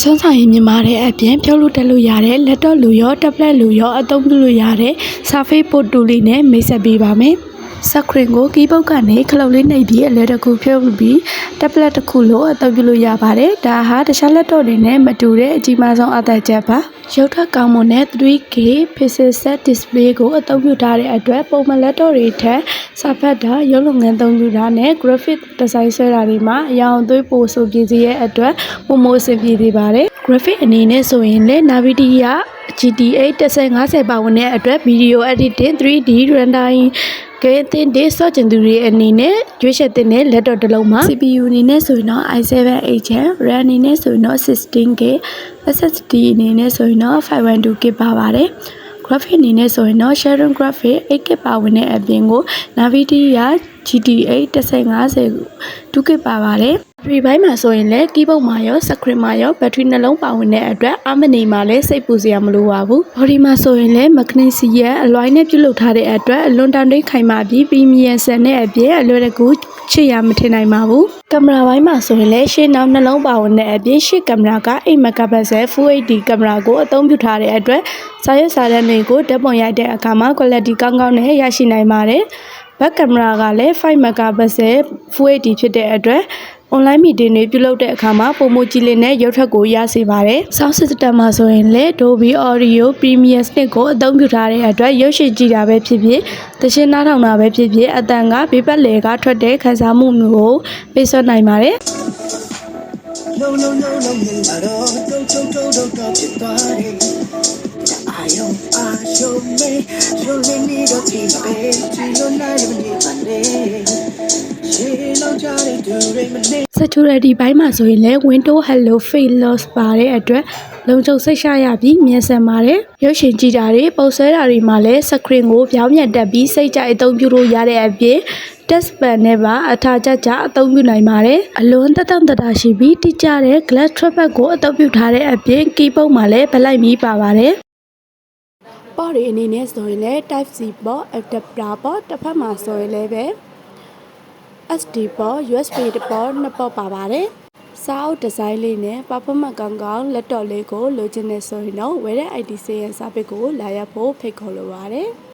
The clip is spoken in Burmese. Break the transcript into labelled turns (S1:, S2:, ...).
S1: စွမ်းဆောင်ရည်မြင့်မာတဲ့အပြင်ဖြုတ်လို့တက်လို့ရတဲ့လက်တော့လူရောတက်ပလက်လူရောအသုံးပြုလို့ရတဲ့ Surface Book တူလေးနဲ့မိတ်ဆက်ပေးပါမယ်။ Screen ကို keyboard ကနေခလုတ်လေးနှိပ်ပြီးအလဲတစ်ခုဖြုတ်ပြီး tablet တစ်ခုလို့အသုံးပြုလို့ရပါတယ်။ဒါဟာတခြားလက်တော့တွေနဲ့မတူတဲ့အကြီးမားဆုံးအသက်ချက်ပါ။ရုပ်ထွက်ကောင်းမွန်တဲ့ 3K Pixel Set Display ကိုအသုံးပြုထားတဲ့အတွက်ပုံမှန်လက်တော့တွေထက်စာဖတ်တာရုပ်လုပ်ငန်းသုံးပြုတာနဲ့ graphic design ဆွဲတာတွေမှာအရောင်အသွေးပိုဆိုပြည့်စည်ရဲ့အတွက်ပိုမိုအဆင်ပြေစေပါတယ်။ graphic အနေနဲ့ဆိုရင်လည်း NVIDIA GTX 1050ပါဝင်တဲ့အတွက် video editing 3D rendering ကဲတင်တဲ့စော့ကျင်သူတွေအနေနဲ့ရွေးချယ်တဲ့လက်တော့တစ်လုံးမှာ CPU အနေနဲ့ဆိုရင်တော့ i7 8 RAM အနေနဲ့ဆိုရင်တော့ 16GB SSD အနေနဲ့ဆိုရင်တော့ 512GB ပါပါတယ်။ graphic အနေနဲ့ဆိုရင်တော့ Sharon Graphics 8GB ပါဝင်တဲ့အပြင်ကို NVIDIA GTX 1050 2GB ပါပါတယ်။ ဘက်ထရီပိုင်းမှာဆိုရင်လည်း keyboard မှာရော screen မှာရောဘက်ထရီနှလုံးပါဝင်တဲ့အတွက်အားမနေမှလည်းစိတ်ပူစရာမလိုပါဘူး။ body မှာဆိုရင်လည်း magnesium alloy နဲ့ပြုလုပ်ထားတဲ့အတွက်အလွန်တန်တိတ်ခိုင်မာပြီး premium ဆန်တဲ့အပြင်အလွယ်တကူချစ်ရမထင်နိုင်ပါဘူး။ ကင်မရာပိုင်းမှာဆိုရင်လည်းရှေ့နောက်နှလုံးပါဝင်တဲ့အပြင်ရှေ့ကင်မရာက8 megapixel Full HD ကင်မရာကိုအသုံးပြုထားတဲ့အတွက်စာရွက်စာတမ်းတွေကိုဓာတ်ပုံရိုက်တဲ့အခါမှာ quality ကောင်းကောင်းနဲ့ရရှိနိုင်ပါတယ်။ ဘက်ကင်မရာကလည်း5 megapixel Full HD ဖြစ်တဲ့အတွက် online meeting တွေပြုလုပ်တဲ့အခါမှာပုံမကြည်လင်တဲ့ရုပ်ထွက်ကိုရစေပါတယ်။ Sound system မှာဆိုရင်လည်း Dolby Audio Premium ကိုအသုံးပြုထားတဲ့အတွက်ရုပ်ရှင်ကြည့်တာပဲဖြစ်ဖြစ်သီချင်းနားထောင်တာပဲဖြစ်ဖြစ်အတန်ကဘေးပတ်လည်ကထွက်တဲ့ခံစားမှုမျိုးကိုပေးစွမ်းနိုင်ပါတယ်။ Security ဘိုင်းမှာဆိုရင်လည်း Windows Hello Face Lock ပါတဲ့အတွက်လုံခြုံစိတ်ချရပြီးမြန်ဆန်ပါတယ်။ရုပ်ရှင်ကြည့်တာတွေပုံဆွဲတာတွေမှာလည်း screen ကိုပြောင်းပြန်တက်ပြီးစိတ်ကြိုက်အသုံးပြုလို့ရတဲ့အပြင် touch pad နဲ့ပါအထာကျကျအသုံးပြုနိုင်ပါတယ်။အလွန်သက်တောင့်သက်သာရှိပြီးတိကျတဲ့ glass trackpad ကိုအသုံးပြုထားတဲ့အပြင် keyboard မှာလည်းဗလိုက်မီးပါပါတယ်။ ပေါ့တွေအနေနဲ့ဆိုရင်လည်း Type C ပေါ့ adapter ပေါ့တစ်ဖက်မှာဆိုရင်လည်းပဲ SD ပေါ့ USB ပေါ့နှစ်ပေါ့ပါပါတယ်။စာအုပ်ဒီဇိုင်းလေးနဲ့ performance ကောင်းလက်တော့လေးကိုလိုချင်နေဆိုရင်တော့ဝယ်တဲ့ IT ဆေးရန်စာပေကိုလာရောက်ဖို့ဖိတ်ခေါ်လိုပါတယ်။